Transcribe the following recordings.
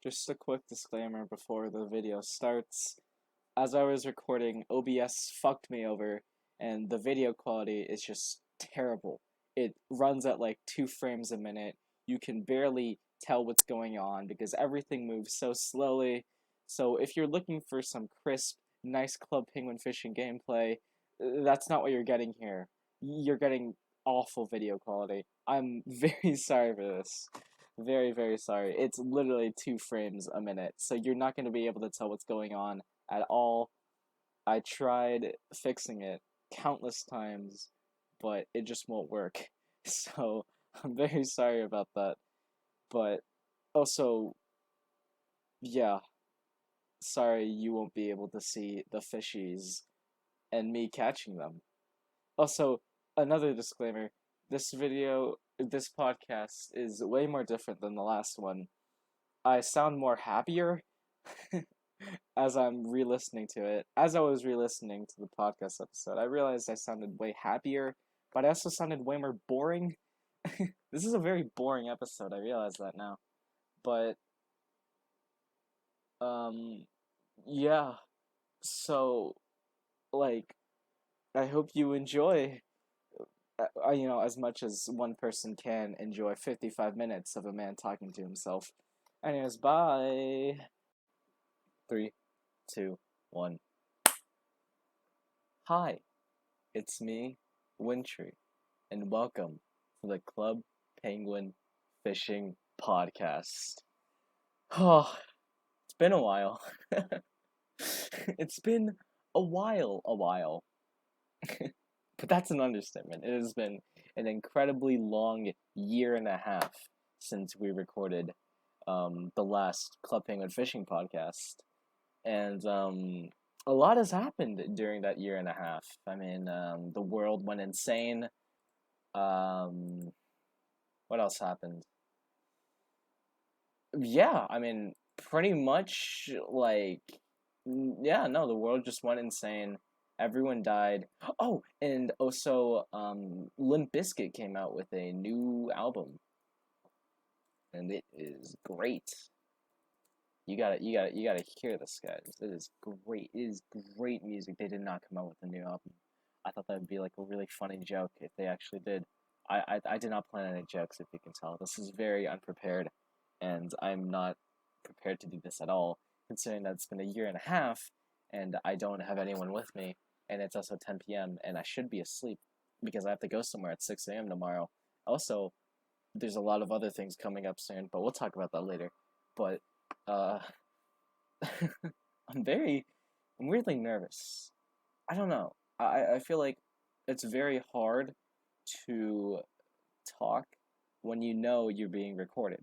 Just a quick disclaimer before the video starts. As I was recording, OBS fucked me over, and the video quality is just terrible. It runs at like 2 frames a minute. You can barely tell what's going on because everything moves so slowly. So if you're looking for some crisp, nice Club Penguin fishing gameplay, that's not what you're getting here. You're getting awful video quality. I'm very sorry for this. Very, very sorry. It's literally 2 frames a minute, so you're not going to be able to tell what's going on at all. I tried fixing it countless times, but it just won't work. So I'm very sorry about that. But also, yeah, sorry you won't be able to see the fishies and me catching them. Also, another disclaimer, this podcast is way more different than the last one. I sound more happier as I'm re-listening to it. As I was re-listening to the podcast episode, I realized I sounded way happier, but I also sounded way more boring. This is a very boring episode, I realize that now. But, yeah. So, like, I hope you enjoy, as much as one person can enjoy 55 minutes of a man talking to himself. Anyways, bye. 3, 2, 1. Hi, it's me, Wintry, and welcome to the Club Penguin Fishing Podcast. Oh, it's been a while. It's been a while. But that's an understatement. It has been an incredibly long year and a half since we recorded the last Club Penguin Fishing Podcast. And a lot has happened during that year and a half. I mean, the world went insane. What else happened? Yeah, I mean, pretty much, like, the world just went insane. Everyone died. Oh, and also, Limp Bizkit came out with a new album. And it is great. You gotta hear this, guys. It is great. It is great music. They did not come out with a new album. I thought that would be like a really funny joke if they actually did. I did not plan any jokes, if you can tell. This is very unprepared, and I'm not prepared to do this at all, considering that it's been a year and a half, and I don't have anyone with me, and it's also 10 p.m., and I should be asleep, because I have to go somewhere at 6 a.m. tomorrow. Also, there's a lot of other things coming up soon, but we'll talk about that later. But, I'm weirdly nervous. I don't know. I feel like it's very hard to talk when you know you're being recorded.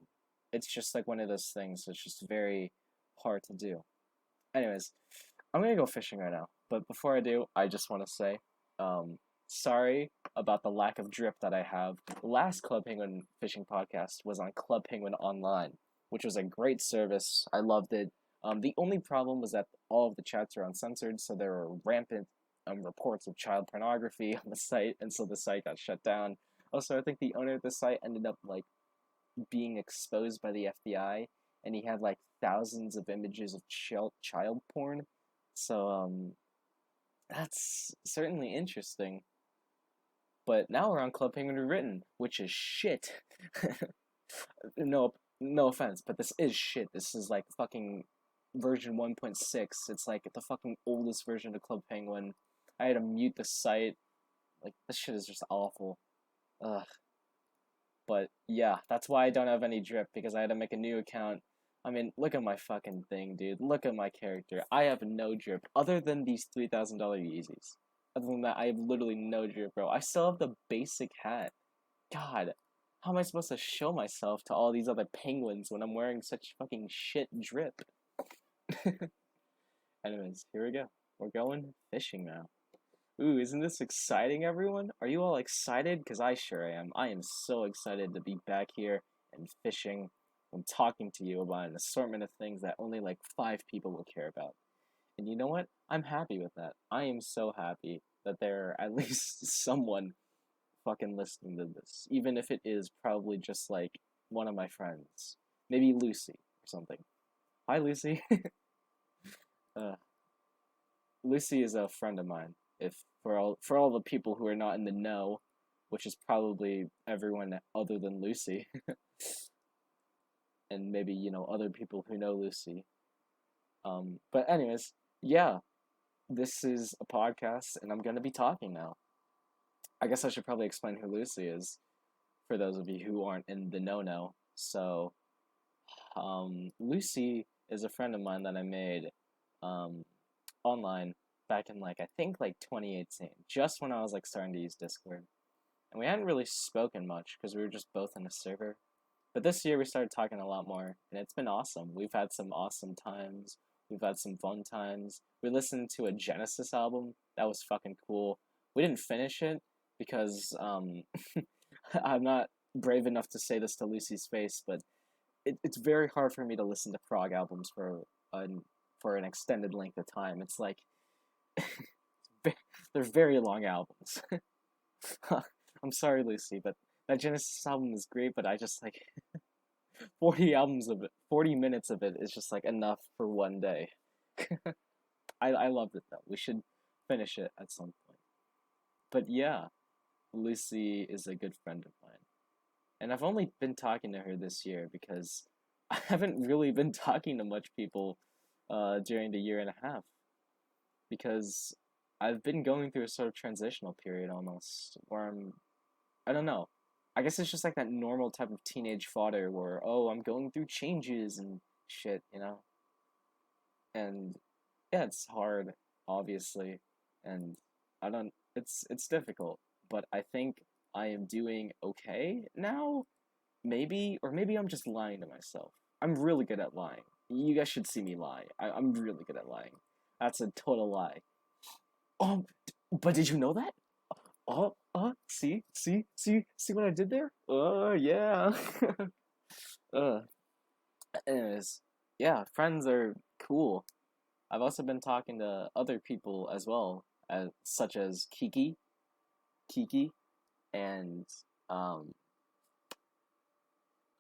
It's just like one of those things that's just very hard to do. Anyways, I'm gonna go fishing right now. But before I do, I just want to say, sorry about the lack of drip that I have. The last Club Penguin fishing podcast was on Club Penguin Online, which was a great service. I loved it. The only problem was that all of the chats are uncensored, so there were rampant reports of child pornography on the site, and so the site got shut down. Also, I think the owner of the site ended up like being exposed by the FBI, and he had like thousands of images of child porn. So that's certainly interesting. But now we're on Club Penguin Rewritten, which is shit. No offense, but this is shit. This is like fucking version 1.6. It's like the fucking oldest version of Club Penguin. I had to mute the site. Like, this shit is just awful. Ugh. But yeah, that's why I don't have any drip, because I had to make a new account. I mean, look at my fucking thing, dude. Look at my character. I have no drip, other than these $3,000 Yeezys. Other than that, I have literally no drip, bro. I still have the basic hat. God, how am I supposed to show myself to all these other penguins when I'm wearing such fucking shit drip? Anyways, here we go. We're going fishing now. Ooh, isn't this exciting, everyone? Are you all excited? Because I sure am. I am so excited to be back here and fishing and talking to you about an assortment of things that only like 5 people will care about. And you know what? I'm happy with that. I am so happy that there are at least someone fucking listening to this. Even if it is probably just like one of my friends. Maybe Lucy or something. Hi, Lucy. uh, Lucy is a friend of mine. If for all the people who are not in the know, which is probably everyone other than Lucy, and maybe other people who know Lucy. But anyways, yeah, this is a podcast, and I'm gonna be talking now. I guess I should probably explain who Lucy is for those of you who aren't in the know. So, Lucy is a friend of mine that I made um, online back in I think 2018, just when I was starting to use Discord. And we hadn't really spoken much because we were just both in a server. But this year we started talking a lot more, and it's been awesome. We've had some awesome times. We've had some fun times. We listened to a Genesis album. That was fucking cool. We didn't finish it because I'm not brave enough to say this to Lucy's face, but it's very hard for me to listen to prog albums for an extended length of time. It's like they're very long albums. I'm sorry, Lucy, but that Genesis album is great, but I just 40 minutes of it is just enough for one day. I loved it though. We should finish it at some point. But yeah, Lucy is a good friend of mine. And I've only been talking to her this year because I haven't really been talking to much people during the year and a half. Because I've been going through a sort of transitional period almost, where I don't know. I guess it's just that normal type of teenage fodder where, oh, I'm going through changes and shit, And yeah, it's hard, obviously, and it's difficult, but I think I am doing okay now, maybe, or maybe I'm just lying to myself. I'm really good at lying. You guys should see me lie. I'm really good at lying. That's a total lie. But did you know that? See what I did there? Yeah. uh, anyways, yeah, friends are cool. I've also been talking to other people as well, such as Kiki, and um,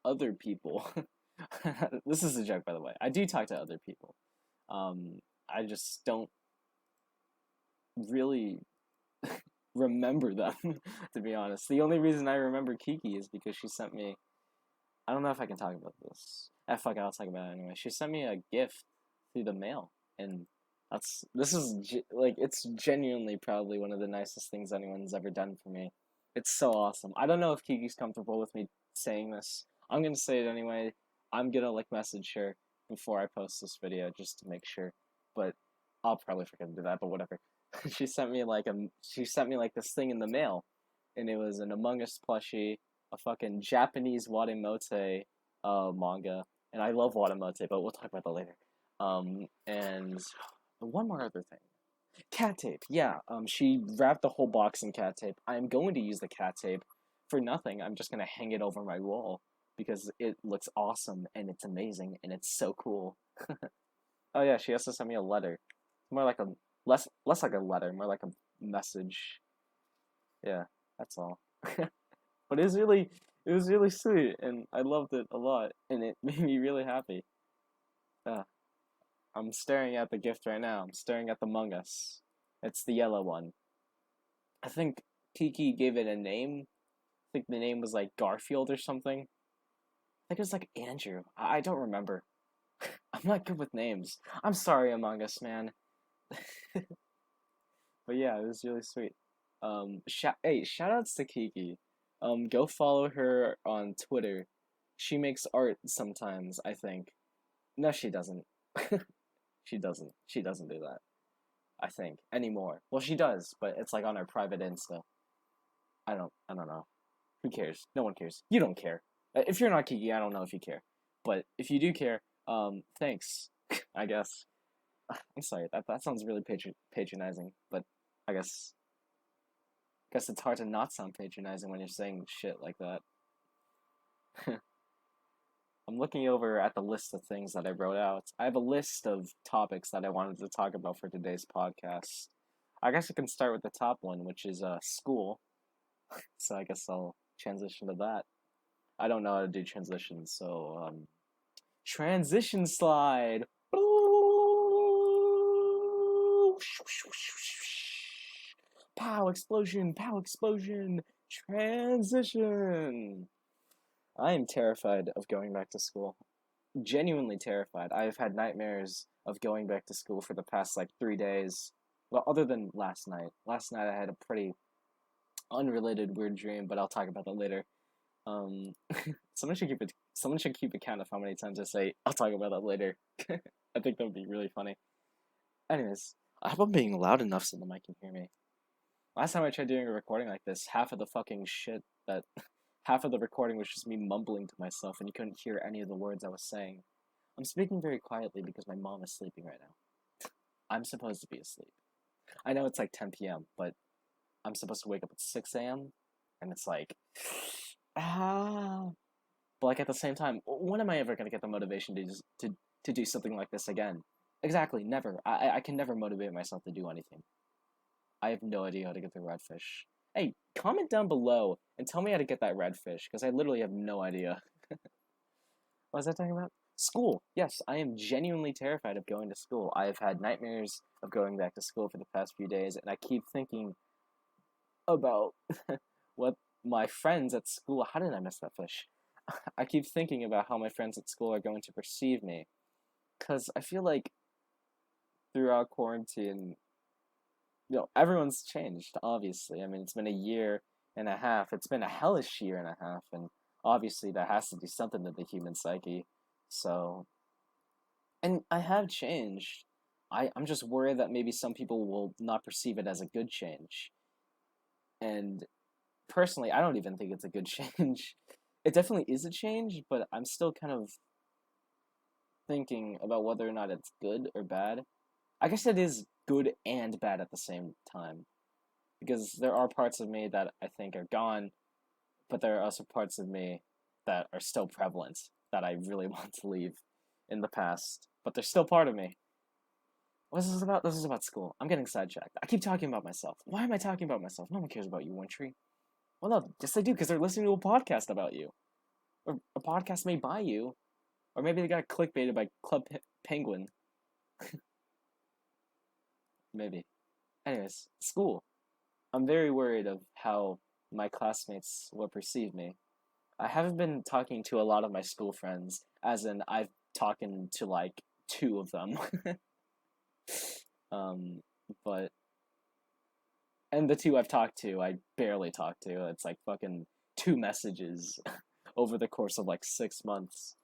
other people. This is a joke, by the way. I do talk to other people. I just don't really remember them, to be honest. The only reason I remember Kiki is because she sent me. I don't know if I can talk about this. Fuck it, I'll talk about it anyway. She sent me a gift through the mail, and it's genuinely probably one of the nicest things anyone's ever done for me. It's so awesome. I don't know if Kiki's comfortable with me saying this. I'm gonna say it anyway. I'm gonna message her before I post this video just to make sure, but I'll probably forget to do that. But whatever. She sent me this thing in the mail, and it was an Among Us plushie, a fucking Japanese Watamote manga, and I love Watamote, but we'll talk about that later. And one more other thing. Cat tape, yeah. She wrapped the whole box in cat tape. I'm going to use the cat tape for nothing. I'm just gonna hang it over my wall because it looks awesome and it's amazing and it's so cool. Oh yeah, she also sent me a letter. More like a less like a letter, more like a message. Yeah, that's all. But it was really sweet, and I loved it a lot, and it made me really happy. I'm staring at the gift right now. I'm staring at the Among Us. It's the yellow one. I think Kiki gave it a name. I think the name was Garfield or something. I think it was Andrew. I don't remember. I'm not good with names. I'm sorry, Among Us, man. But yeah, it was really sweet. Hey, shout outs to Kiki. Go follow her on Twitter. She makes art sometimes, I think. No, she doesn't. She doesn't. She doesn't do that. I think anymore. Well, she does, but it's on her private Insta. I don't know. Who cares? No one cares. You don't care. If you're not Kiki, I don't know if you care. But if you do care, thanks. I guess. I'm sorry. That sounds really patronizing, but I guess it's hard to not sound patronizing when you're saying shit like that. I'm looking over at the list of things that I wrote out. I have a list of topics that I wanted to talk about for today's podcast. I guess I can start with the top one, which is school. So I guess I'll transition to that. I don't know how to do transitions, so Transition slide. Pow explosion, pow explosion, transition. I am terrified of going back to school. Genuinely terrified. I've had nightmares of going back to school for the past like 3 days. Well, other than last night. Last night I had a pretty unrelated weird dream, but I'll talk about that later. Um, someone should keep account of how many times I say I'll talk about that later. I think that would be really funny. Anyways, I hope I'm being loud enough so the mic can hear me. Last time I tried doing a recording like this, half of the recording was just me mumbling to myself, and you couldn't hear any of the words I was saying. I'm speaking very quietly because my mom is sleeping right now. I'm supposed to be asleep. I know it's like 10 p.m., but I'm supposed to wake up at 6 a.m., and it's like, But like at the same time, when am I ever gonna get the motivation to do something like this again? Exactly, never. I can never motivate myself to do anything. I have no idea how to get the redfish. Hey, comment down below and tell me how to get that redfish, because I literally have no idea. What was I talking about? School. Yes, I am genuinely terrified of going to school. I have had nightmares of going back to school for the past few days, and I keep thinking about what my friends at school... How did I miss that fish? I keep thinking about how my friends at school are going to perceive me, because I feel like throughout quarantine, everyone's changed, obviously. I mean, it's been a year and a half. It's been a hellish year and a half, and obviously that has to do something to the human psyche. So, and I have changed. I'm just worried that maybe some people will not perceive it as a good change. And personally, I don't even think it's a good change. It definitely is a change, but I'm still kind of thinking about whether or not it's good or bad. I guess it is good and bad at the same time, because there are parts of me that I think are gone, but there are also parts of me that are still prevalent that I really want to leave in the past, but they're still part of me. What is this about? This is about school. I'm getting sidetracked. I keep talking about myself. Why am I talking about myself? No one cares about you, Wintry. Well, no, yes they do, because they're listening to a podcast about you. Or a podcast made by you. Or maybe they got clickbaited by Club Penguin. Maybe. Anyways, school. I'm very worried of how my classmates will perceive me. I haven't been talking to a lot of my school friends, as in I've talked to like 2 of them. But and the 2 I've talked to, I barely talk to. It's like fucking 2 messages over the course of like 6 months.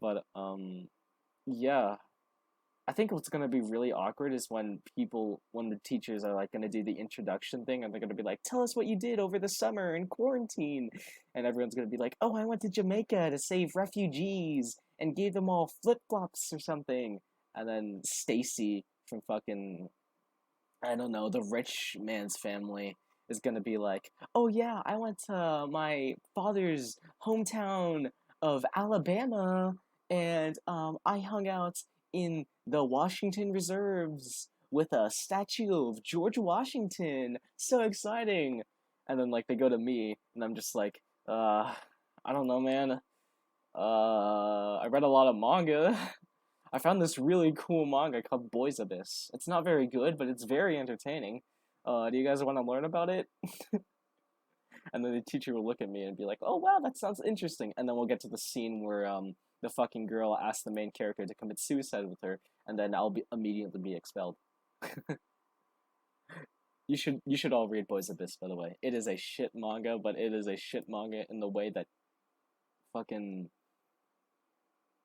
But yeah. I think what's gonna be really awkward is when the teachers are like gonna do the introduction thing, and they're gonna be like, "Tell us what you did over the summer in quarantine," and everyone's gonna be like, "Oh, I went to Jamaica to save refugees and gave them all flip flops or something," and then Stacy from fucking, I don't know, the rich man's family is gonna be like, "Oh yeah, I went to my father's hometown of Alabama, and I hung out in the Washington reserves with a statue of George Washington. So exciting!" And then like they go to me, and I'm just like, I don't know, man. I read a lot of manga. I found this really cool manga called Boys Abyss. It's not very good, but it's very entertaining. Do you guys want to learn about it? And then the teacher will look at me and be like, "Oh wow, that sounds interesting." And then we'll get to the scene where the fucking girl asks the main character to commit suicide with her, and then I'll immediately be expelled. You should all read Boys Abyss, by the way. It is a shit manga, but it is a shit manga in the way that fucking,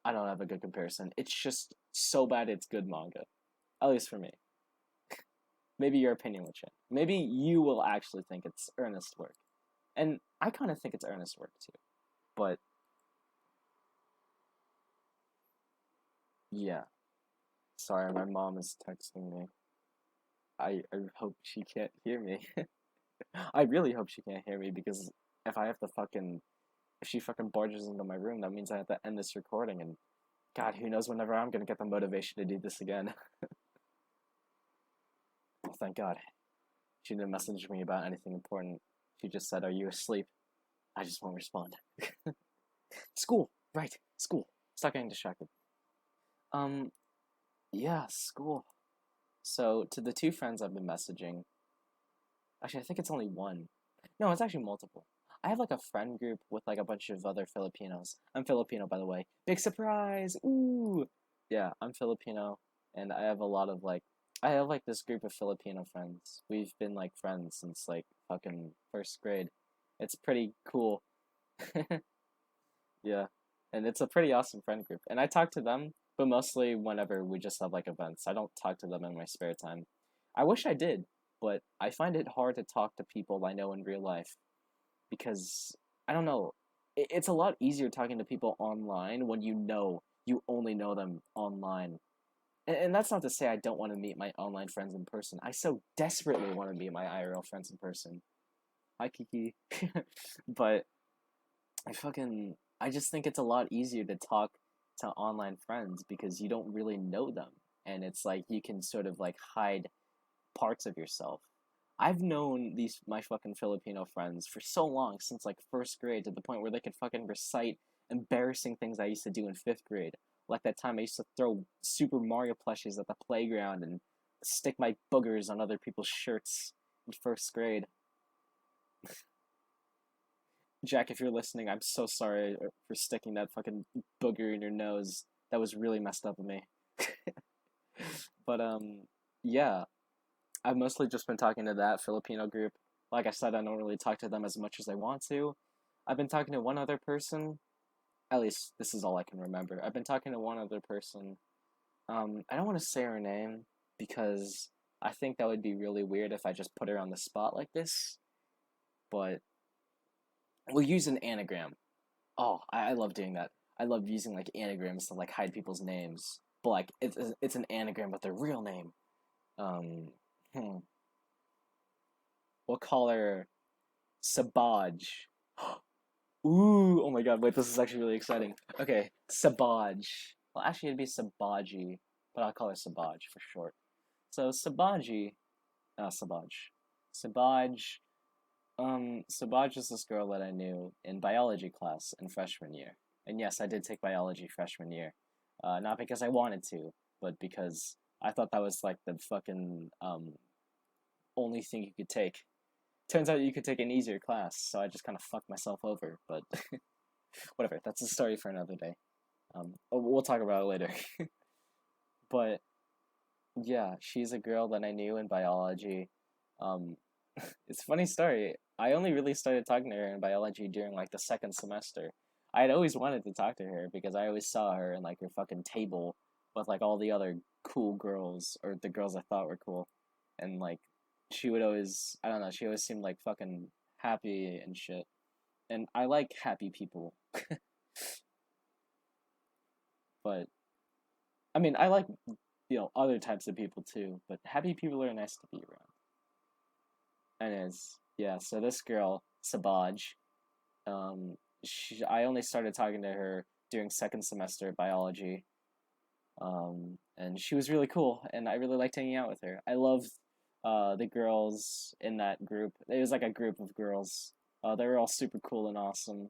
I don't have a good comparison. It's just so bad it's good manga. At least for me. Maybe your opinion will change. Maybe you will actually think it's earnest work. And I kind of think it's earnest work too. But yeah. Sorry, my mom is texting me. I hope she can't hear me. I really hope she can't hear me, because if she fucking barges into my room, that means I have to end this recording, and God, who knows whenever I'm gonna get the motivation to do this again. Oh, thank God. She didn't message me about anything important. She just said, "Are you asleep?" I just won't respond. School! Right, school. Stop getting distracted. Um, yeah, school. So to the two friends I've been messaging, actually I think it's only one. No, it's actually multiple. I have like a friend group with like a bunch of other Filipinos. I'm Filipino, by the way. Big surprise! Ooh! Yeah, I'm Filipino, and I have like this group of Filipino friends. We've been like friends since like fucking first grade. It's pretty cool. Yeah. And it's a pretty awesome friend group. And I talk to them, but mostly whenever we just have like events. I don't talk to them in my spare time. I wish I did, but I find it hard to talk to people I know in real life because I don't know. It's a lot easier talking to people online when you only know them online. And that's not to say I don't want to meet my online friends in person. I so desperately want to meet my IRL friends in person. Hi, Kiki. But I just think it's a lot easier to talk to online friends because you don't really know them, and it's like you can sort of like hide parts of yourself. I've known these my fucking Filipino friends for so long, since like first grade, to the point where they could fucking recite embarrassing things I used to do in fifth grade. Like that time I used to throw Super Mario plushies at the playground and stick my boogers on other people's shirts in first grade. Jack, if you're listening, I'm so sorry for sticking that fucking booger in your nose. That was really messed up of me. But yeah, I've mostly just been talking to that Filipino group. Like I said, I don't really talk to them as much as I want to. I've been talking to one other person. At least this is all I can remember. I've been talking to one other person. I don't want to say her name because I think that would be really weird if I just put her on the spot like this. But we'll use an anagram. Oh, I love doing that. I love using like anagrams to like hide people's names. But like it's an anagram with their real name. Um, hmm. We'll call her Sabaj. Ooh, oh my god, wait, this is actually really exciting. Okay, Sabaj. Well, actually, it'd be Sabaji, but I'll call her Sabaj for short. So Sabaji, Sabaj. Sabaj, Sabaj is this girl that I knew in biology class in freshman year. And yes, I did take biology freshman year. Not because I wanted to, but because I thought that was like the fucking only thing you could take. Turns out you could take an easier class, so I just kind of fucked myself over. But whatever, that's a story for another day. We'll talk about it later. But yeah, she's a girl that I knew in biology. Um, it's a funny story. I only really started talking to her in biology during like the second semester. I had always wanted to talk to her because I always saw her in like her fucking table with like all the other cool girls, or the girls I thought were cool. And like she would always, I don't know, she always seemed like fucking happy and shit. And I like happy people. But I mean, I like, other types of people too, but happy people are nice to be around. Anyways, yeah, so this girl, Sabaj, I only started talking to her during second semester biology, and she was really cool, and I really liked hanging out with her. I loved the girls in that group. It was like a group of girls. They were all super cool and awesome.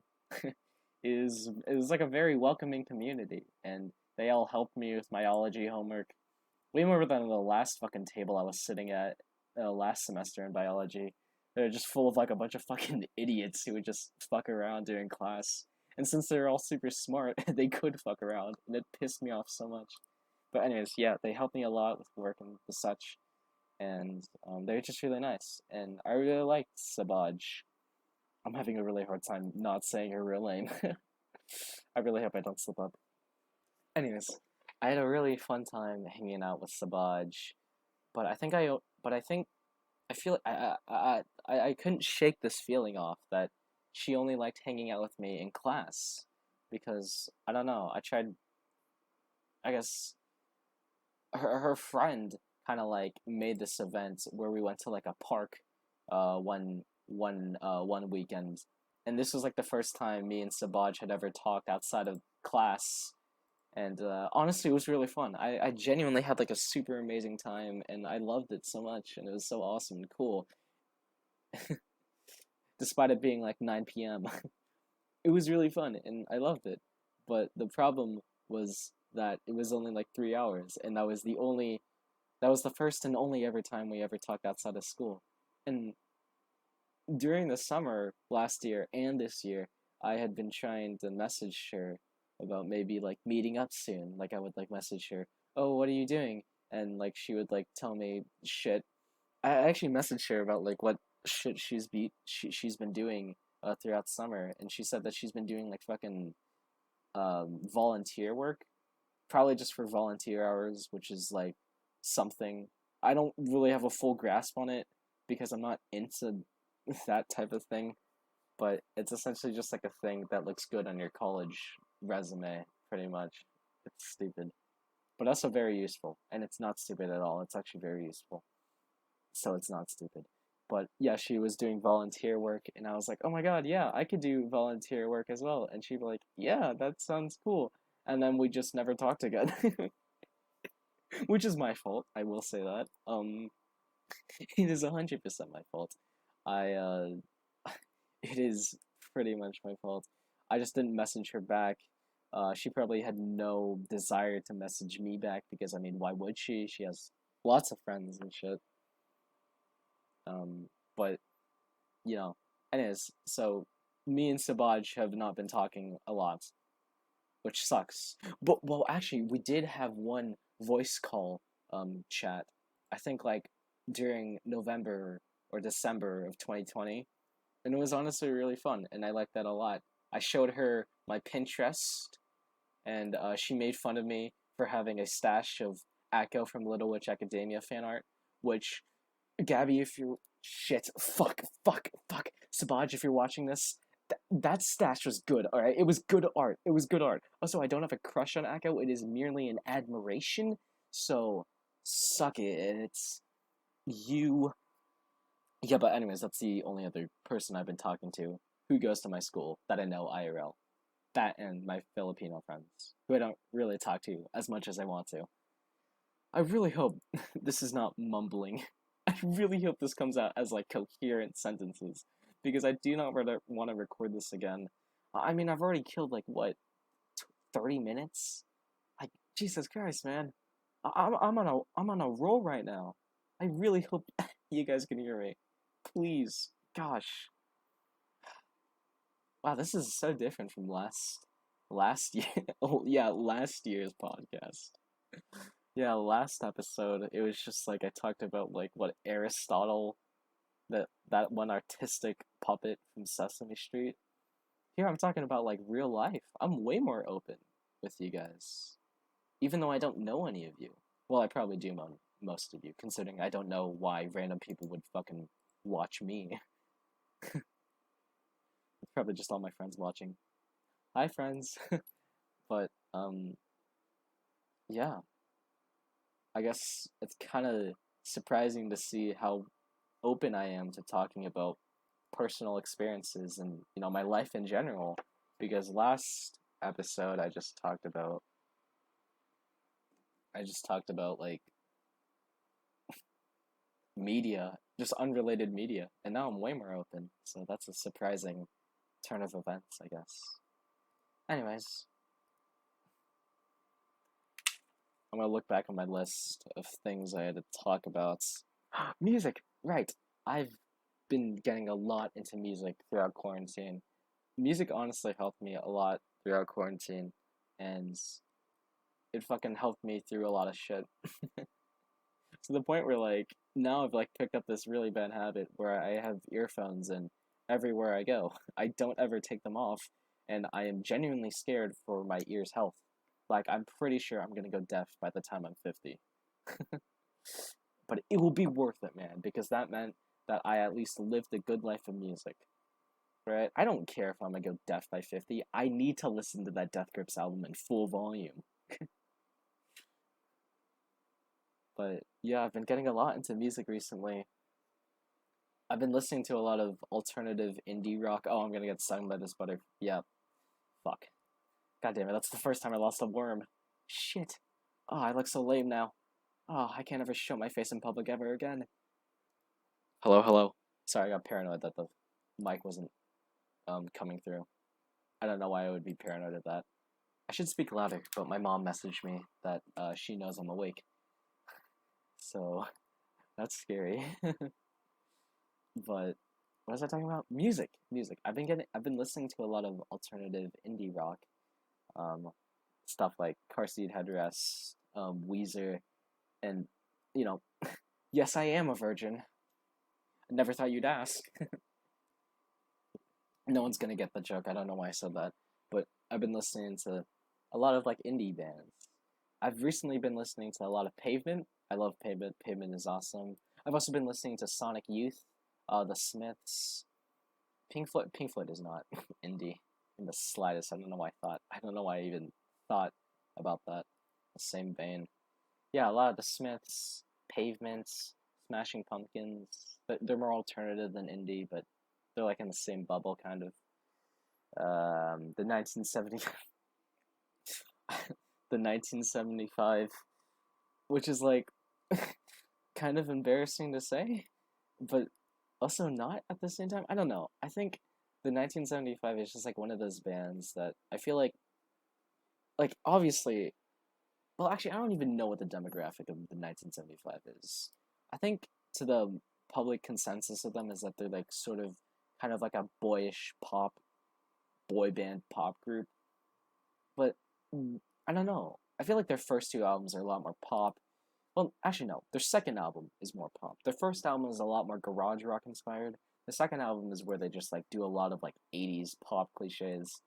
It was like a very welcoming community, and they all helped me with biology homework way more than the last fucking table I was sitting at last semester in biology. They're just full of like a bunch of fucking idiots who would just fuck around during class. And since they're all super smart, they could fuck around, and it pissed me off so much. But anyways, yeah, they helped me a lot with work and the such, and they're just really nice. And I really liked Sabaj. I'm having a really hard time not saying her real name. I really hope I don't slip up. Anyways, I had a really fun time hanging out with Sabaj, but I feel like I couldn't shake this feeling off that she only liked hanging out with me in class, because I don't know. I guess her friend kind of like made this event where we went to like a park, one weekend, and this was like the first time me and Sabaj had ever talked outside of class. And honestly, it was really fun. I genuinely had like a super amazing time, and I loved it so much, and it was so awesome and cool, despite it being like 9 p.m. It was really fun, and I loved it. But the problem was that it was only like 3 hours, and that was the first and only ever time we ever talked outside of school. And during the summer last year and this year, I had been trying to message her about maybe like meeting up soon. Like I would like message her, "Oh, what are you doing?" And like she would like tell me shit. I actually messaged her about like what shit she's been doing throughout summer, and she said that she's been doing like fucking volunteer work, probably just for volunteer hours, which is like something. I don't really have a full grasp on it because I'm not into that type of thing, but it's essentially just like a thing that looks good on your college resume, pretty much. It's stupid, but also very useful, and it's not stupid at all. It's actually very useful, so it's not stupid. But yeah, she was doing volunteer work, and I was like, oh my god, yeah, I could do volunteer work as well. And she'd be like, yeah, that sounds cool. And then we just never talked again. Which is my fault, I will say that. It is 100% my fault. I, it is pretty much my fault. I just didn't message her back. She probably had no desire to message me back because, I mean, why would she? She has lots of friends and shit. But, you know, anyways, so me and Sabaj have not been talking a lot, which sucks. But, well, actually, we did have one voice call, chat, I think, like, during November or December of 2020, and it was honestly really fun, and I liked that a lot. I showed her my Pinterest, and, she made fun of me for having a stash of Echo from Little Witch Academia fan art, which, Gabby, if you're... Shit, fuck, Sabaj, if you're watching this, that stash was good, alright? It was good art. It was good art. Also, I don't have a crush on Echo. It is merely an admiration, so suck it, and it's... You... Yeah, but anyways, that's the only other person I've been talking to who goes to my school that I know IRL. That and my Filipino friends, who I don't really talk to as much as I want to. I really hope this is not mumbling. I really hope this comes out as, like, coherent sentences, because I do not want to record this again. I mean, I've already killed, like, what, 30 minutes? Like, Jesus Christ, man. I'm on a roll right now. I really hope you guys can hear me. Please. Gosh. Wow, this is so different from last year. Oh, yeah, last year's podcast. Yeah, last episode, it was just like I talked about like what Aristotle, that one artistic puppet from Sesame Street. Here I'm talking about like real life. I'm way more open with you guys. Even though I don't know any of you. Well, I probably do know most of you, considering I don't know why random people would fucking watch me. It's probably just all my friends watching. Hi, friends. But, yeah. I guess it's kind of surprising to see how open I am to talking about personal experiences and, you know, my life in general. Because last episode I just talked about, like, media, just unrelated media. And now I'm way more open. So that's a surprising turn of events, I guess. Anyways, I'm gonna look back on my list of things I had to talk about. Music! Right. I've been getting a lot into music throughout quarantine. Music honestly helped me a lot throughout quarantine, and it fucking helped me through a lot of shit. To the point where, like, now I've, like, picked up this really bad habit where I have earphones in everywhere I go. I don't ever take them off, and I am genuinely scared for my ears' health. Like, I'm pretty sure I'm gonna go deaf by the time I'm 50. But it will be worth it, man, because that meant that I at least lived a good life of music. Right? I don't care if I'm gonna go deaf by 50. I need to listen to that Death Grips album in full volume. But yeah, I've been getting a lot into music recently. I've been listening to a lot of alternative indie rock. Oh, I'm gonna get stung by this butter. Yeah. Fuck. God damn it, that's the first time I lost a worm. Shit. Oh, I look so lame now. Oh, I can't ever show my face in public ever again. Hello, hello. Sorry, I got paranoid that the mic wasn't coming through. I don't know why I would be paranoid of that. I should speak louder, but my mom messaged me that she knows I'm awake. So that's scary. But what was I talking about? Music, music. I've been listening to a lot of alternative indie rock, um, stuff like Car Seat Headrest, Weezer, and you know, yes, I am a virgin. I never thought you'd ask. No one's gonna get the joke. I don't know why I said that, but I've been listening to a lot of like indie bands. I've recently been listening to a lot of Pavement. I love Pavement. Pavement is awesome. I've also been listening to Sonic Youth, the Smiths. Pink Floyd. Pink Floyd is not indie in the slightest. I don't know why I thought. I don't know why I even thought about that. The same vein. Yeah, a lot of the Smiths, Pavements, Smashing Pumpkins. But they're more alternative than indie, but they're like in the same bubble, kind of. The 1970, the 1975, which is like kind of embarrassing to say, but also not at the same time. I don't know. I think the 1975 is just like one of those bands that I feel like obviously, well, actually, I don't even know what the demographic of the 1975 is. I think to the public consensus of them is that they're like sort of kind of like a boyish pop, boy band pop group. But I don't know. I feel like their first two albums are a lot more pop. Well, actually, no. Their second album is more pop. Their first album is a lot more garage rock inspired. The second album is where they just like do a lot of like 80s pop cliches.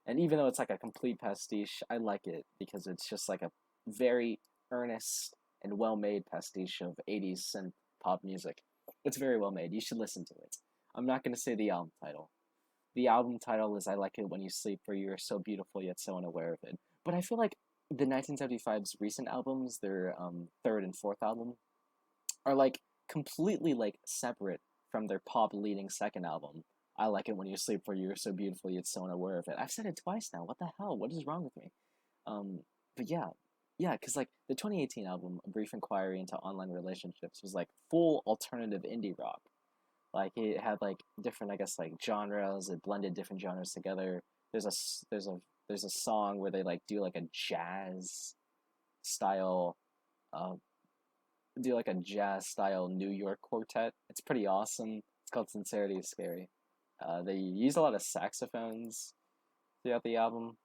And even though it's like a complete pastiche, I like it because it's just like a very earnest and well made pastiche of 80s synth pop music. It's very well made. You should listen to it. I'm not going to say the album title. The album title is I Like It When You Sleep, for You Are So Beautiful Yet So Unaware of It. But I feel like the 1975's recent albums, their third and fourth album, are like completely like separate from their pop leading second album. I Like It When You Sleep, for You Are So Beautiful Yet So Unaware of It. I've said it twice now. What the hell? What is wrong with me? But yeah, because like the 2018 album, A Brief Inquiry into Online Relationships, was like full alternative indie rock. Like it had like different, I guess, like genres. It blended different genres together. There's a there's a song where they like do like a jazz style, uh, do like a jazz style New York quartet. It's pretty awesome. It's called Sincerity is Scary. They use a lot of saxophones throughout the album.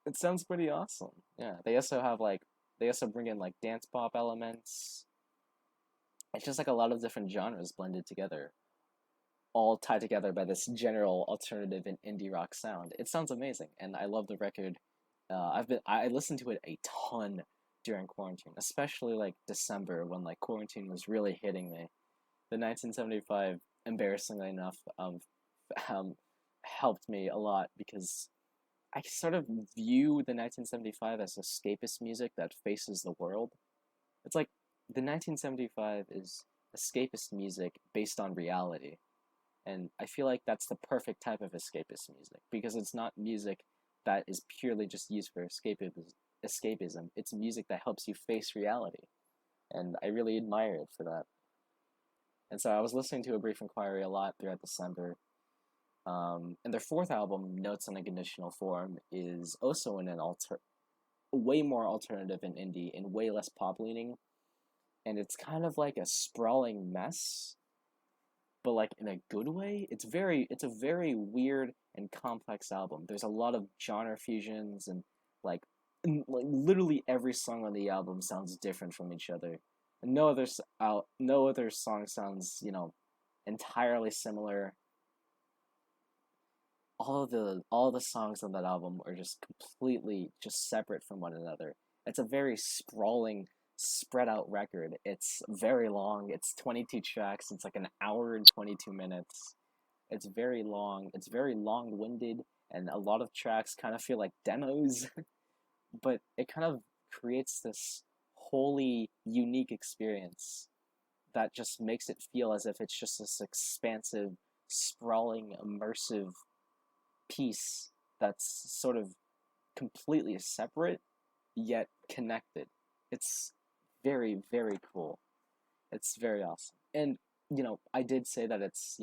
It sounds pretty awesome. Yeah, they also bring in like dance pop elements. It's just like a lot of different genres blended together, all tied together by this general alternative and indie rock sound. It sounds amazing, and I love the record. I listened to it a ton during quarantine, especially like December when like quarantine was really hitting me. The 1975, embarrassingly enough, um, helped me a lot because I sort of view the 1975 as escapist music that faces the world. It's like the 1975 is escapist music based on reality. And I feel like that's the perfect type of escapist music because it's not music that is purely just used for escapism. It's music that helps you face reality. And I really admire it for that. And so I was listening to A Brief Inquiry a lot throughout December. And their fourth album, Notes on a Conditional Form, is also in an way more alternative and indie and way less pop leaning. And it's kind of like a sprawling mess, but like in a good way. It's a very weird and complex album. There's a lot of genre fusions and like literally every song on the album sounds different from each other. And no other song sounds, entirely similar. All the songs on that album are just completely just separate from one another. It's a very sprawling, spread out record. It's very long. It's 22 tracks. It's like an hour and 22 minutes. It's very long. It's very long-winded, and a lot of tracks kind of feel like demos, but it kind of creates this wholly unique experience that just makes it feel as if it's just this expansive, sprawling, immersive piece that's sort of completely separate yet connected. It's very, very cool. It's very awesome. And, I did say that it's,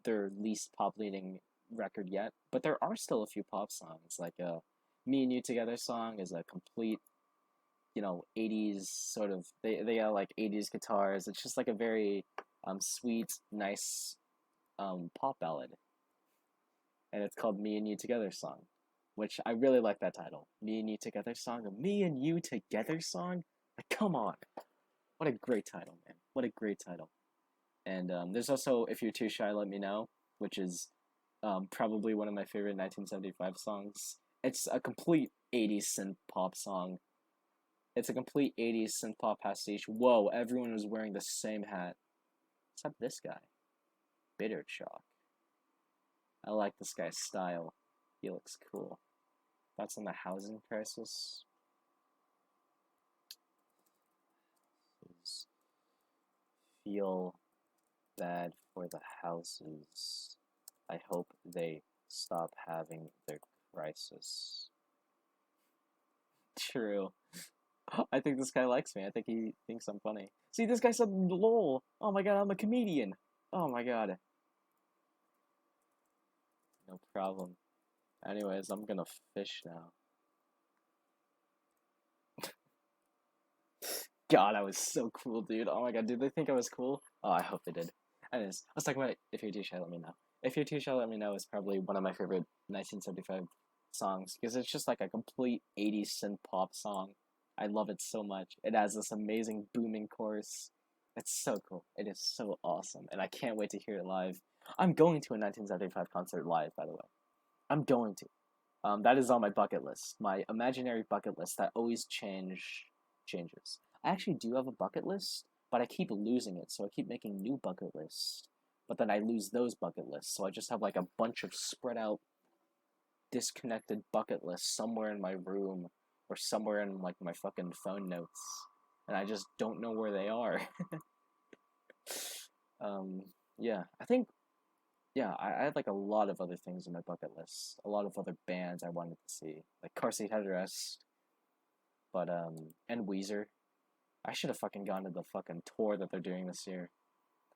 their least pop leading record yet, but there are still a few pop songs. Like, Me and You Together song is a complete, 80s sort of, they got like 80s guitars. It's just like a very sweet, nice pop ballad. And it's called Me and You Together song, which I really like that title. Me and You Together song, a Me and You Together song? Like, come on. What a great title, man. What a great title. And there's also If You're Too Shy, Let Me Know, which is probably one of my favorite 1975 songs. It's a complete 80s synth pop song. It's a complete 80s synth pop pastiche. Whoa, everyone was wearing the same hat. Except this guy. Bitter Chalk. I like this guy's style. He looks cool. That's on the housing crisis. Feel bad for the houses. I hope they stop having their crisis. True. I think this guy likes me. I think he thinks I'm funny. See, this guy said lol. Oh my god, I'm a comedian. Oh my god. No problem. Anyways, I'm gonna fish now. God, I was so cool, dude. Oh my god, did they think I was cool? Oh, I hope they did. Anyways, let's talk about If You're Too Shy, Let Me Know. If You're Too Shy, Let Me Know is probably one of my favorite 1975 songs, because it's just like a complete 80s synth pop song. I love it so much. It has this amazing booming chorus. It's so cool. It is so awesome, and I can't wait to hear it live. I'm going to a 1975 concert live, by the way. I'm going to. That is on my bucket list. My imaginary bucket list that always changes. I actually do have a bucket list, but I keep losing it, so I keep making new bucket lists. But then I lose those bucket lists, so I just have like a bunch of spread out, disconnected bucket lists somewhere in my room or somewhere in like my fucking phone notes, and I just don't know where they are. Yeah, I think I had like a lot of other things on my bucket list, a lot of other bands I wanted to see, like Car Seat Headrest, but and Weezer. I should have fucking gone to the fucking tour that they're doing this year.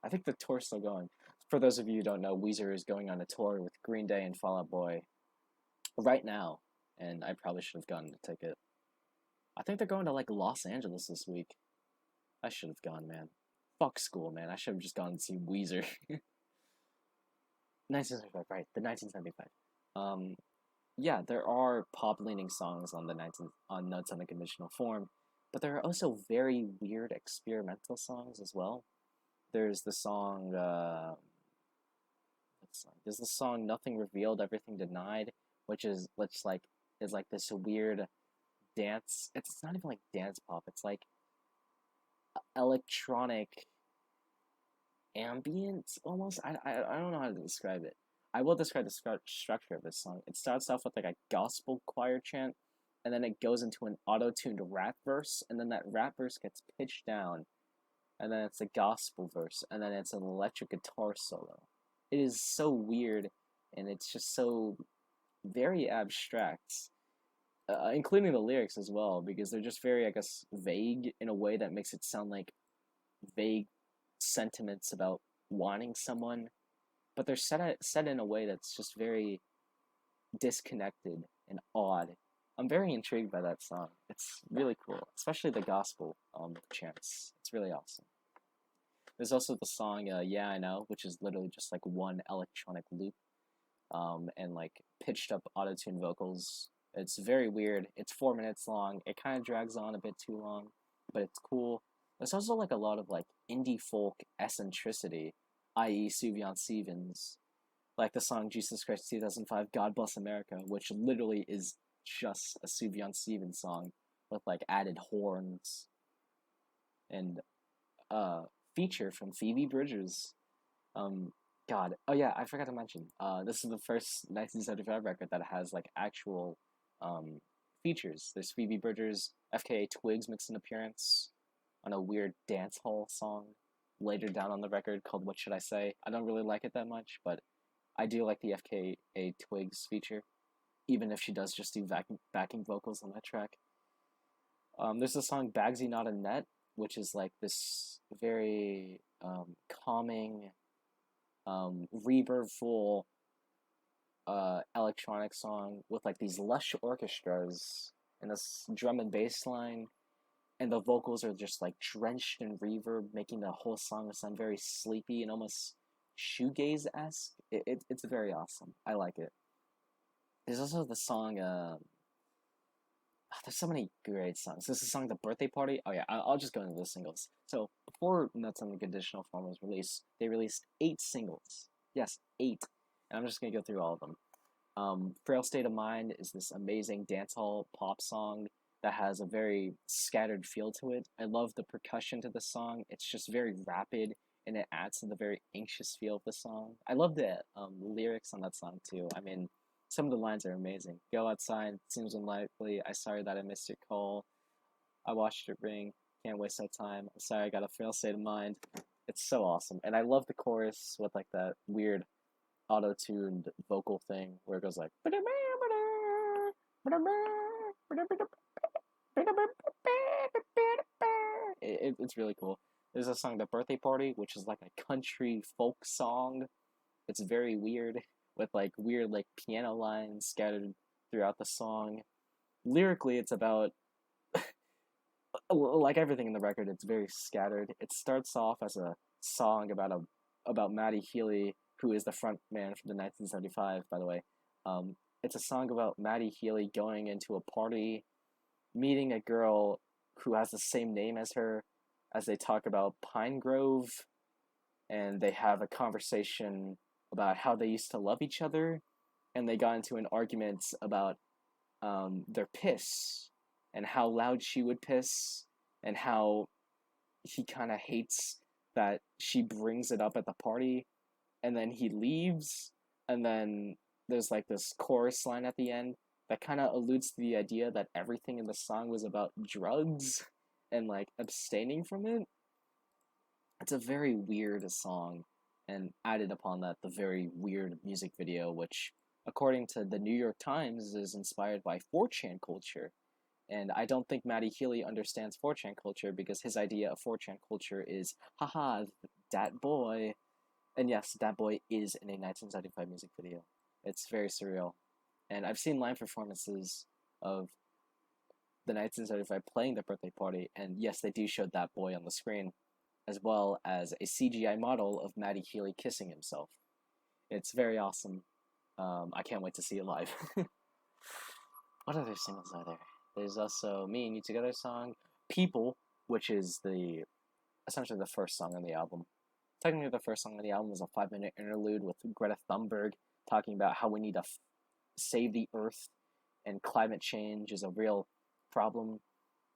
I think the tour's still going. For those of you who don't know, Weezer is going on a tour with Green Day and Fall Out Boy right now, and I probably should have gotten a ticket. I think they're going to like Los Angeles this week. I should have gone, man. Fuck school, man. I should have just gone and seen Weezer. 1975, right? The 1975. Yeah, there are pop-leaning songs on Notes on a Conditional Form, but there are also very weird experimental songs as well. There's the song, there's the song Nothing Revealed, Everything Denied, which is like this weird dance. It's not even like dance pop. It's like electronic ambient almost. I don't know how to describe it. I will describe the structure of this song. It starts off with like a gospel choir chant, and then it goes into an auto-tuned rap verse, and then that rap verse gets pitched down, and then it's a gospel verse, and then it's an electric guitar solo. It is so weird, and it's just so very abstract, including the lyrics as well, because they're just very, I guess, vague in a way that makes it sound like vague sentiments about wanting someone, but they're set in a way that's just very disconnected and odd. I'm very intrigued by that song. It's really cool, especially the gospel chants. It's really awesome. There's also the song Yeah I Know, which is literally just like one electronic loop and like pitched up auto-tune vocals. It's very weird. It's 4 minutes long. It kind of drags on a bit too long, but it's cool. There's also like a lot of like indie folk eccentricity, i.e. Sufjan Stevens, like the song Jesus Christ 2005 God Bless America, which literally is just a Sufjan Stevens song with like added horns and feature from Phoebe Bridgers. God, oh yeah, I forgot to mention. This is the first 1975 record that has like actual features. There's Phoebe Bridgers, FKA Twigs makes an appearance on a weird dance hall song later down on the record called What Should I Say? I don't really like it that much, but I do like the FKA Twigs feature, even if she does just do backing vocals on that track. There's the song Bagsy Not a Net, which is like this very calming, reverb-full electronic song with like these lush orchestras and this drum and bass line, and the vocals are just like drenched in reverb, making the whole song sound very sleepy and almost shoegaze-esque. It's very awesome. I like it. There's also the song. There's so many great songs. There's the song "The Birthday Party." Oh yeah, I'll just go into the singles. So before Nuts on the Conditional Form was released, they released 8 singles. Yes, 8. And I'm just gonna go through all of them. Frail State of Mind is this amazing dancehall pop song that has a very scattered feel to it. I love the percussion to the song. It's just very rapid, and it adds to the very anxious feel of the song. I love the lyrics on that song too. I mean, some of the lines are amazing. Go outside, seems unlikely. I sorry that I missed your call. I watched it ring. Can't waste that time. I'm sorry I got a frail state of mind. It's so awesome. And I love the chorus with like that weird auto-tuned vocal thing where it goes like it's really cool. There's a song, The Birthday Party, which is like a country folk song. It's very weird, with like weird like piano lines scattered throughout the song. Lyrically, it's about like everything in the record, it's very scattered. It starts off as a song about Matty Healy, who is the front man from the 1975, by the way. It's a song about Matty Healy going into a party, meeting a girl who has the same name as her, as they talk about Pine Grove, and they have a conversation about how they used to love each other, and they got into an argument about their piss, and how loud she would piss, and how he kind of hates that she brings it up at the party, and then he leaves, and then there's like this chorus line at the end that kind of alludes to the idea that everything in the song was about drugs and like abstaining from it. It's a very weird song, and added upon that, the very weird music video, which, according to the New York Times, is inspired by 4chan culture. And I don't think Matty Healy understands 4chan culture, because his idea of 4chan culture is, haha, that boy. And yes, that boy is in a 1975 music video. It's very surreal. And I've seen live performances of the 1975 playing The Birthday Party, and yes, they do show that boy on the screen, as well as a CGI model of Matty Healy kissing himself. It's very awesome. I can't wait to see it live. What other singles are there? There's also Me and You Together song, People, which is essentially the first song on the album. Technically, the first song on the album was a 5-minute interlude with Greta Thunberg talking about how we need to save the earth, and climate change is a real problem.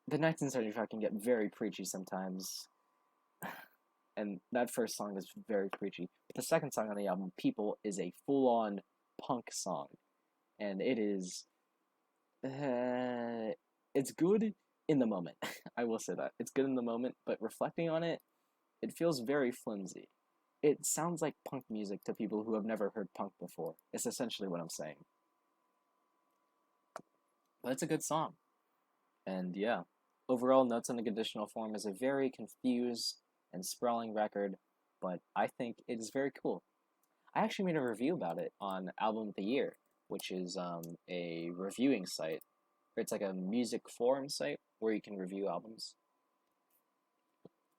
The 1975 can get very preachy sometimes, and that first song is very preachy. But the second song on the album, People, is a full-on punk song, and it is... it's good in the moment. I will say that. It's good in the moment, but reflecting on it, it feels very flimsy. It sounds like punk music to people who have never heard punk before. It's essentially what I'm saying. But it's a good song. And yeah, overall, Nuts in the Conditional Form is a very confused and sprawling record, but I think it is very cool. I actually made a review about it on Album of the Year, which is a reviewing site. It's like a music forum site where you can review albums.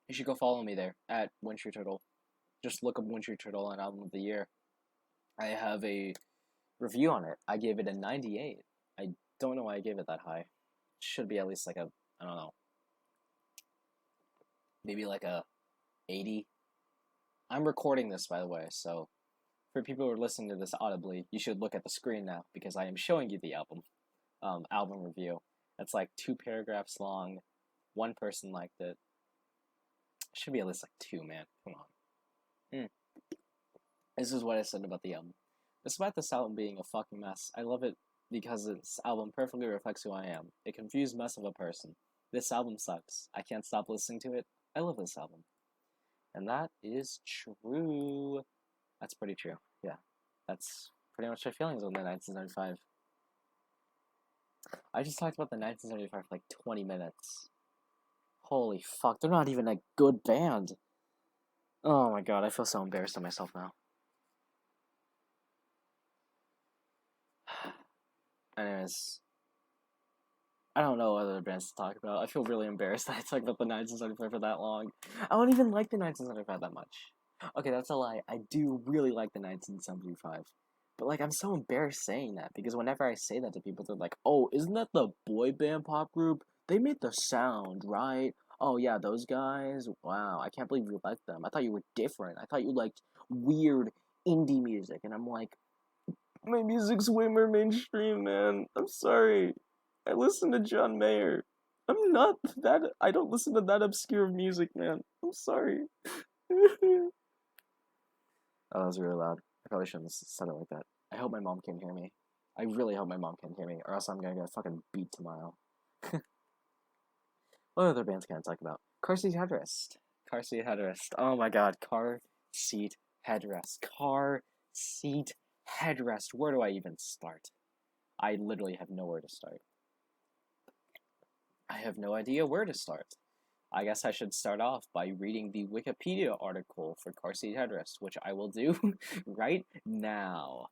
You should go follow me there, at WinTrueTurtle. Just look up WinTrueTurtle on Album of the Year. I have a review on it. I gave it a 98. I don't know why I gave it that high. It should be at least like a, I don't know, maybe like a 80. I'm recording this, by the way, so for people who are listening to this audibly, you should look at the screen now, because I am showing you the album review. It's like 2 paragraphs long. One person liked it. Should be at least like 2, man. Come on. This is what I said about the album. Despite this album being a fucking mess, I love it because this album perfectly reflects who I am. A confused mess of a person. This album sucks. I can't stop listening to it. I love this album. And that is true. That's pretty true. Yeah. That's pretty much my feelings on the 1975. I just talked about the 1975 for like 20 minutes. Holy fuck, they're not even a good band. Oh my god, I feel so embarrassed of myself now. Anyways, I don't know what other bands to talk about. I feel really embarrassed that I talked about the 1975 for that long. I don't even like the 1975 that much. Okay, that's a lie. I do really like the 1975. But, like, I'm so embarrassed saying that, because whenever I say that to people, they're like, oh, isn't that the boy band pop group? They made the sound, right? Oh, yeah, those guys? Wow, I can't believe you liked them. I thought you were different. I thought you liked weird indie music. And I'm like, my music's way more mainstream, man. I'm sorry. I listen to John Mayer. I'm not that. I don't listen to that obscure music, man. I'm sorry. Oh, that was really loud. I probably shouldn't have said it like that. I hope my mom can hear me. I really hope my mom can hear me, or else I'm gonna get fucking beat tomorrow. What other bands can I talk about? Car seat headrest. Car seat headrest. Oh my god, car seat headrest. Car seat headrest. Where do I even start? I literally have nowhere to start. I have no idea where to start. I guess I should start off by reading the Wikipedia article for car seat headrest, which I will do right now.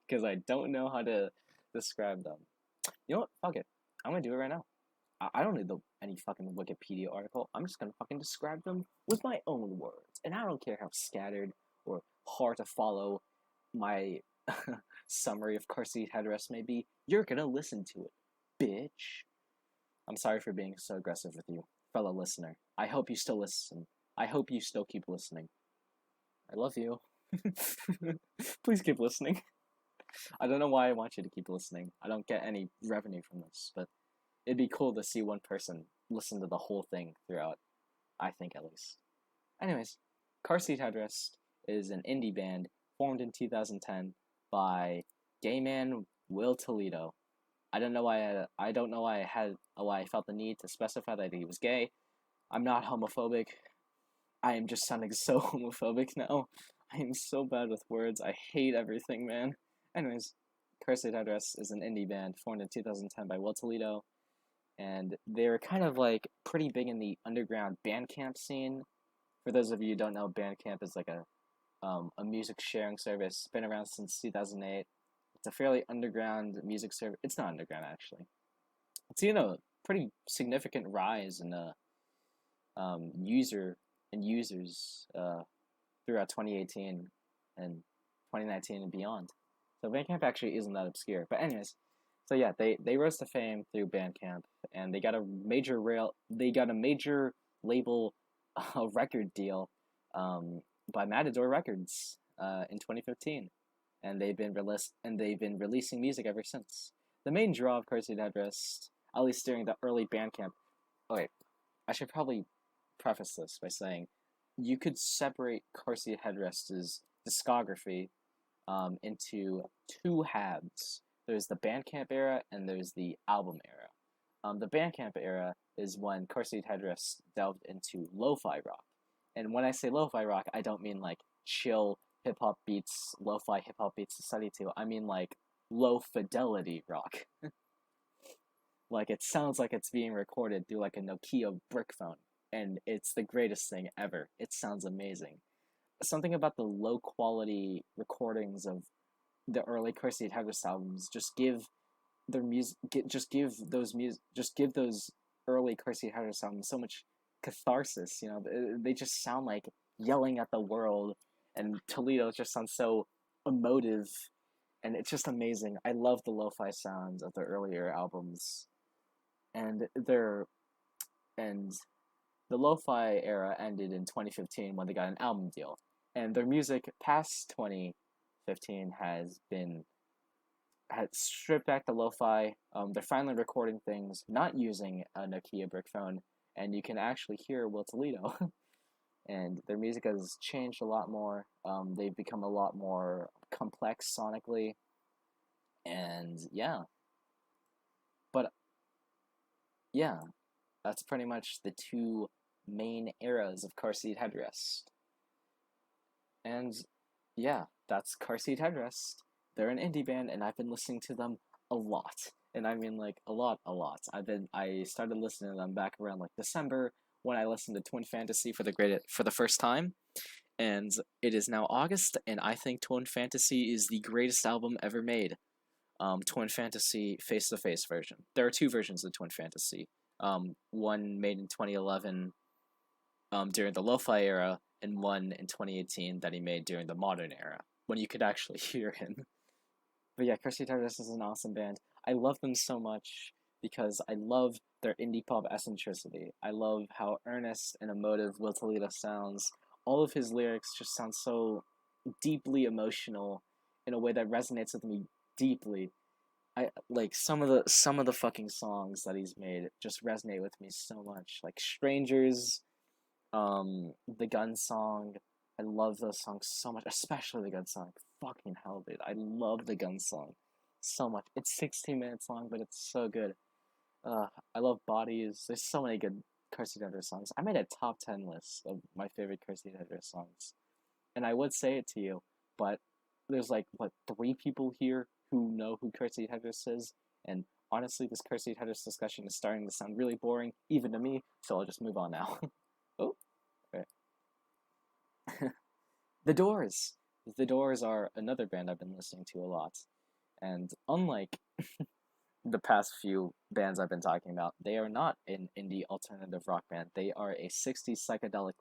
Because I don't know how to describe them. You know what? Fuck it. I'm gonna do it right now. I don't need any fucking Wikipedia article. I'm just gonna fucking describe them with my own words. And I don't care how scattered or hard to follow my summary of car seat headrest may be. You're gonna listen to it, bitch. I'm sorry for being so aggressive with you, fellow listener. I hope you still listen. I hope you still keep listening. I love you. Please keep listening. I don't know why I want you to keep listening. I don't get any revenue from this, but it'd be cool to see one person listen to the whole thing throughout. I think, at least. Anyways, Car Seat Headrest is an indie band formed in 2010 by gay man Will Toledo. I don't know why I felt the need to specify that he was gay. I'm not homophobic. I am just sounding so homophobic now. I am so bad with words. I hate everything, man. Anyways, Car Seat Headrest is an indie band formed in 2010 by Will Toledo, and they're kind of like pretty big in the underground Bandcamp scene. For those of you who don't know, Bandcamp is like a music sharing service. It's been around since 2008. It's a fairly underground music service. It's not underground, actually. It's seen a pretty significant rise in users throughout 2018 and 2019 and beyond. So Bandcamp actually isn't that obscure. But anyways, so yeah, they rose to fame through Bandcamp, and they got a major label record deal by Matador Records in 2015. And they've been releasing music ever since. The main draw of Car Seat Headrest, at least during the early Bandcamp. Oh wait, I should probably preface this by saying you could separate Car Seat Headrest's discography into two halves. There's the Bandcamp era and there's the album era. The Bandcamp era is when Car Seat Headrest delved into lo-fi rock. And when I say lo-fi rock, I don't mean like chill hip-hop beats, lo-fi hip-hop beats to study to. I mean like low-fidelity rock. Like it sounds like it's being recorded through like a Nokia brick phone. And it's the greatest thing ever. It sounds amazing. Something about the low-quality recordings of the early Car Seat Headrest albums just give their music, just give those early Car Seat Headrest albums so much catharsis. You know, they just sound like yelling at the world, and Toledo just sounds so emotive, and it's just amazing. I love the lo-fi sounds of the earlier albums, and the lo-fi era ended in 2015 when they got an album deal, and their music past 2015 has stripped back the lo-fi. They're finally recording things not using a Nokia brick phone, and you can actually hear Will Toledo. And their music has changed a lot more. They've become a lot more complex sonically, and yeah. But yeah, that's pretty much the two main eras of Car Seat Headrest. And yeah, that's Car Seat Headrest. They're an indie band, and I've been listening to them a lot. And I mean like a lot. I started listening to them back around like December when I listened to Twin Fantasy for the first time. And it is now August, and I think Twin Fantasy is the greatest album ever made. Twin Fantasy face-to-face version. There are two versions of Twin Fantasy. One made in 2011 during the lo-fi era, and one in 2018 that he made during the modern era, when you could actually hear him. But yeah, Cursey Tethis is an awesome band. I love them so much because I love their indie pop eccentricity. I love how earnest and emotive Will Toledo sounds. All of his lyrics just sound so deeply emotional in a way that resonates with me deeply. I like some of the fucking songs that he's made just resonate with me so much. Like Strangers, the Gun Song. I love those songs so much, especially the Gun Song. Fucking hell, dude. I love the Gun Song so much. It's 16 minutes long, but it's so good. I love Bodies. There's so many good Cursey Tethis songs. I made a top 10 list of my favorite Cursey Tethis songs. And I would say it to you, but there's like, what, 3 people here who know who Cursey Tethis is? And honestly, this Cursey Tethis discussion is starting to sound really boring, even to me, so I'll just move on now. Oh, okay. The Doors. The Doors are another band I've been listening to a lot. And unlike the past few bands I've been talking about, they are not an indie alternative rock band. They are a 60s psychedelic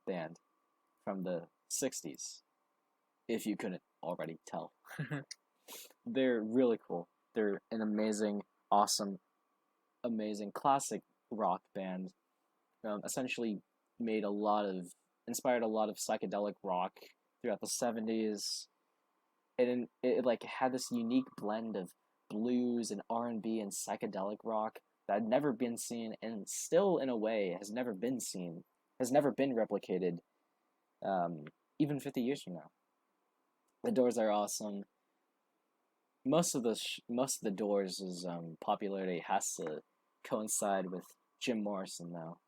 band from the 60s, if you couldn't already tell. They're really cool. They're an amazing, awesome, amazing classic rock band. Essentially inspired a lot of psychedelic rock throughout the 70s. And it like had this unique blend of blues and R&B and psychedelic rock that had never been seen, and still in a way has never been seen, has never been replicated, even 50 years from now. The Doors are awesome. Most of the Doors' popularity has to coincide with Jim Morrison, though,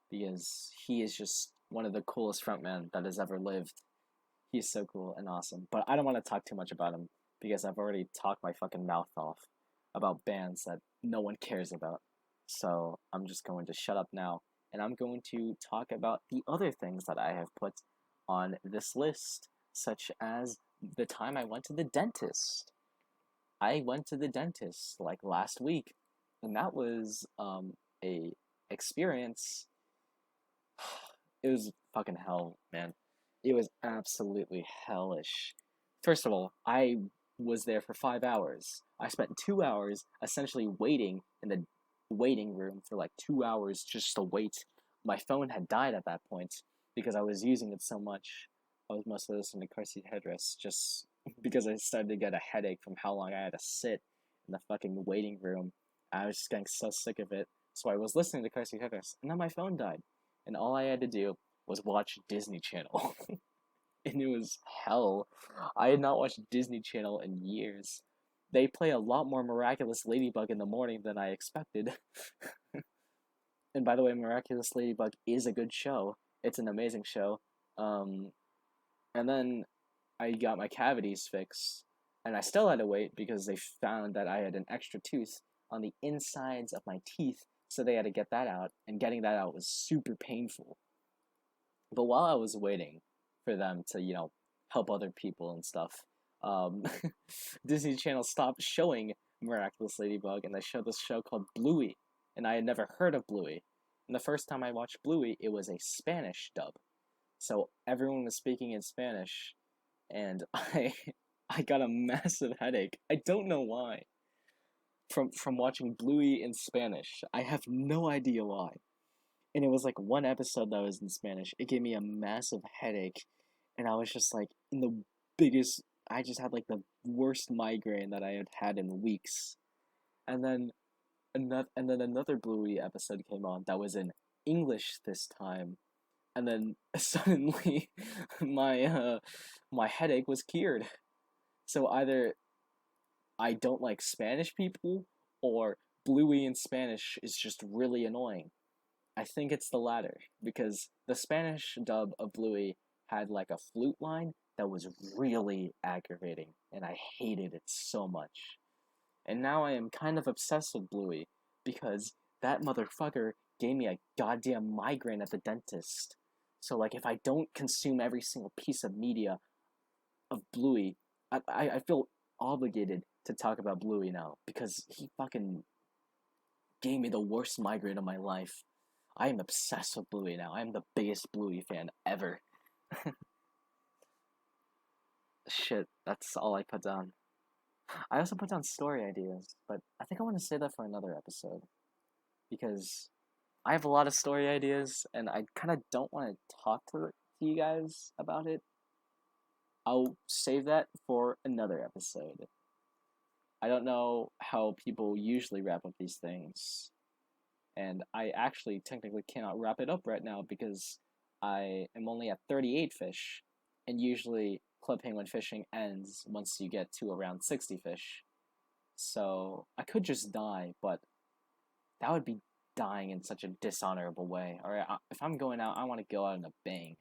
because he is just one of the coolest frontmen that has ever lived. He's so cool and awesome. But I don't want to talk too much about him, because I've already talked my fucking mouth off about bands that no one cares about. So I'm just going to shut up now, and I'm going to talk about the other things that I have put on this list, such as the time I went to the dentist. I went to the dentist like last week, and that was a experience. It was fucking hell, man. It was absolutely hellish. First of all, I was there for 5 hours. I spent 2 hours essentially waiting in the waiting room for like 2 hours just to wait. My phone had died at that point because I was using it so much. I was mostly listening to Cursey Tethis just because I started to get a headache from how long I had to sit in the fucking waiting room. I was just getting so sick of it. So I was listening to Cursey Tethis, and then my phone died. And all I had to do was watch Disney Channel. And it was hell. I had not watched Disney Channel in years. They play a lot more Miraculous Ladybug in the morning than I expected. And by the way, Miraculous Ladybug is a good show. It's an amazing show. And then I got my cavities fixed, and I still had to wait because they found that I had an extra tooth on the insides of my teeth, so they had to get that out, and getting that out was super painful. But while I was waiting for them to, help other people and stuff, Disney Channel stopped showing Miraculous Ladybug, and they showed this show called Bluey, and I had never heard of Bluey. And the first time I watched Bluey, it was a Spanish dub. So everyone was speaking in Spanish, and I got a massive headache. I don't know why. From watching Bluey in Spanish. I have no idea why. And it was like one episode that was in Spanish. It gave me a massive headache, and I was just like I just had like the worst migraine that I had had in weeks. And then another Bluey episode came on that was in English this time. And then suddenly my headache was cured. So either I don't like Spanish people, or Bluey in Spanish is just really annoying. I think it's the latter, because the Spanish dub of Bluey had like a flute line that was really aggravating, and I hated it so much. And now I am kind of obsessed with Bluey, because that motherfucker gave me a goddamn migraine at the dentist. So like if I don't consume every single piece of media of Bluey, I feel obligated to talk about Bluey now because he fucking gave me the worst migraine of my life. I am obsessed with Bluey now. I am the biggest Bluey fan ever. Shit, that's all I put down. I also put down story ideas, but I think I want to say that for another episode because I have a lot of story ideas and I kind of don't want to talk to you guys about it. I'll save that for another episode. I don't know how people usually wrap up these things, and I actually technically cannot wrap it up right now because I am only at 38 fish, and usually club penguin fishing ends once you get to around 60 fish. So I could just die, but that would be dying in such a dishonorable way. Alright, if I'm going out, I want to go out in a bang.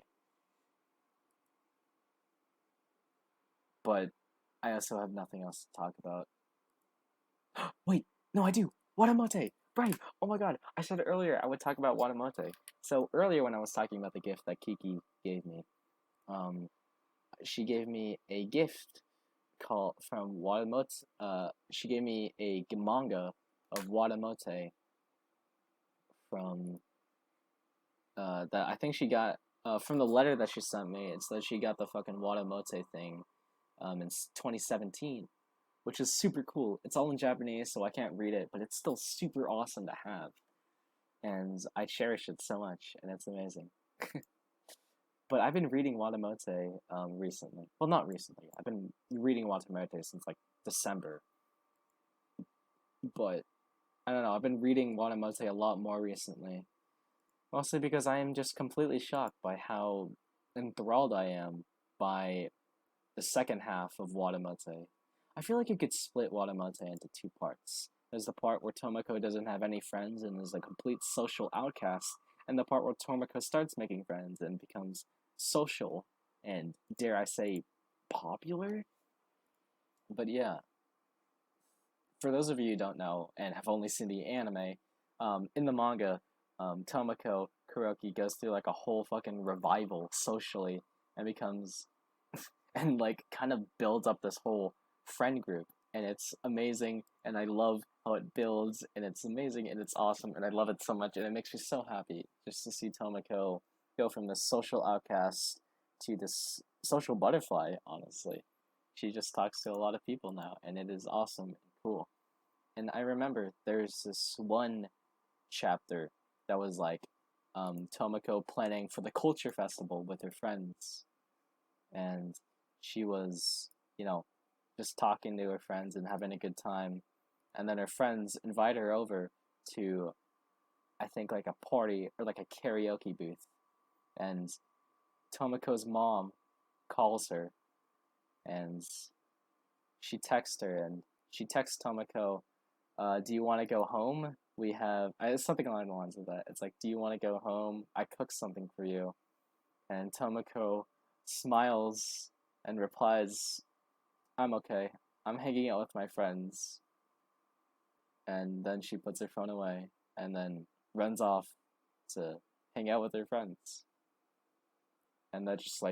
But I also have nothing else to talk about. Wait, no, I do. Watamote! Right! Oh my god, I said earlier I would talk about Watamote. So earlier when I was talking about the gift that Kiki gave me, she gave me a gift from Watamote. She gave me a manga of Watamote from that I think she got from the letter that she sent me. It said she got the fucking Watamote thing in 2017, which is super cool. It's all in Japanese, so I can't read it, but it's still super awesome to have, and I cherish it so much, and it's amazing. But I've been reading Watamote recently. Well, not recently. I've been reading Watamote since like December. But I don't know. I've been reading Watamote a lot more recently. Mostly because I am just completely shocked by how enthralled I am by the second half of Watamote. I feel like you could split Watamote into two parts. There's the part where Tomoko doesn't have any friends and is a complete social outcast, and the part where Tomoko starts making friends and becomes social and, dare I say, popular? But yeah, for those of you who don't know and have only seen the anime, in the manga, Tomoko Kuroki goes through like a whole fucking revival socially and becomes and like kind of builds up this whole friend group, and it's amazing, and I love how it builds, and it's amazing, and it's awesome, and I love it so much, and it makes me so happy just to see Tomoko go from this social outcast to this social butterfly. Honestly, she just talks to a lot of people now, and it is awesome and cool. And I remember there's this one chapter that was like Tomoko planning for the culture festival with her friends, and she was, just talking to her friends and having a good time, and then her friends invite her over to, I think, like a party or like a karaoke booth, and Tomoko's mom calls her, and she texts Tomoko, do you want to go home? We have, it's something along the lines of that. It's like, do you want to go home? I cooked something for you. And Tomoko smiles and replies, I'm okay. I'm hanging out with my friends. And then she puts her phone away and then runs off to hang out with her friends. And that just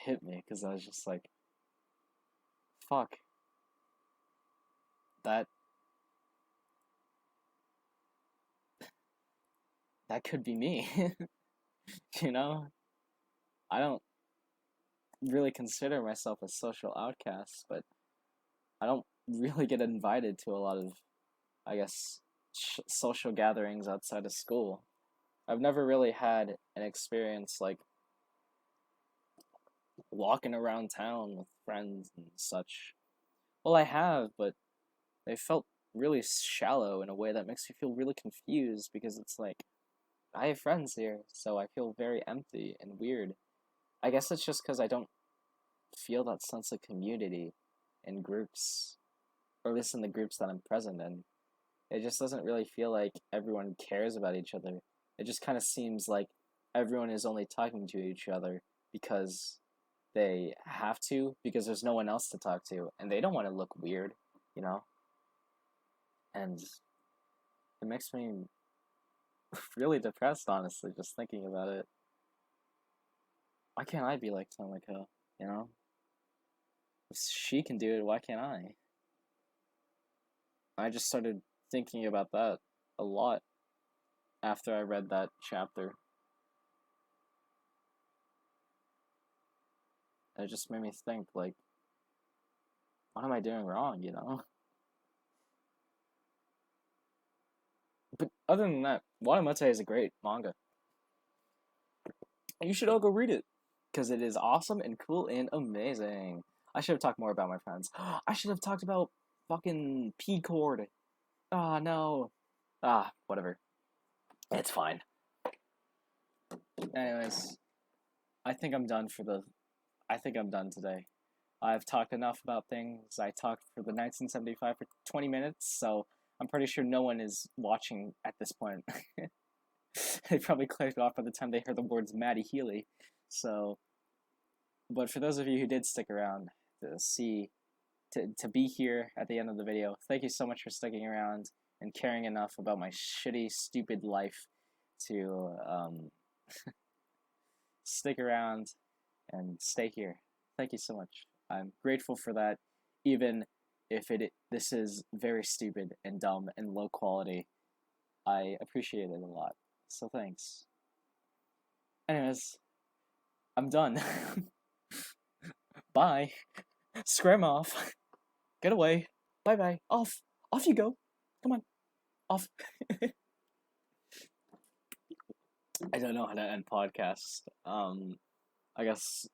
hit me because I was just like, fuck. That could be me. I don't really consider myself a social outcast, but I don't really get invited to a lot of, I guess, social gatherings outside of school. I've never really had an experience like walking around town with friends and such. Well, I have, but they felt really shallow in a way that makes me feel really confused because it's like, I have friends here, so I feel very empty and weird. I guess it's just because I don't feel that sense of community in groups, or at least in the groups that I'm present in. It just doesn't really feel like everyone cares about each other. It just kind of seems like everyone is only talking to each other because they have to, because there's no one else to talk to, and they don't want to look weird, And it makes me really depressed, honestly, just thinking about it. Why can't I be like Tomoko, If she can do it, why can't I? I just started thinking about that a lot after I read that chapter. It just made me think, like, what am I doing wrong, you know? But other than that, Watamote is a great manga. You should all go read it, because it is awesome and cool and amazing. I should have talked more about my friends. I should have talked about fucking P-Chord. Ah, no. Ah, whatever. It's fine. Anyways, I think I'm done today. I've talked enough about things. I talked for the 1975 for 20 minutes, so I'm pretty sure no one is watching at this point. They probably clicked off by the time they heard the words Maddie Healy. So, but for those of you who did stick around to be here at the end of the video, thank you so much for sticking around and caring enough about my shitty, stupid life to stick around and stay here. Thank you so much. I'm grateful for that, even if this is very stupid and dumb and low quality. I appreciate it a lot. So thanks. Anyways, I'm done. Bye. Scram off. Get away. Bye bye. Off. Off you go. Come on. Off. I don't know how to end podcasts. I guess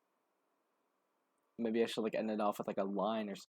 maybe I should like end it off with like a line or something.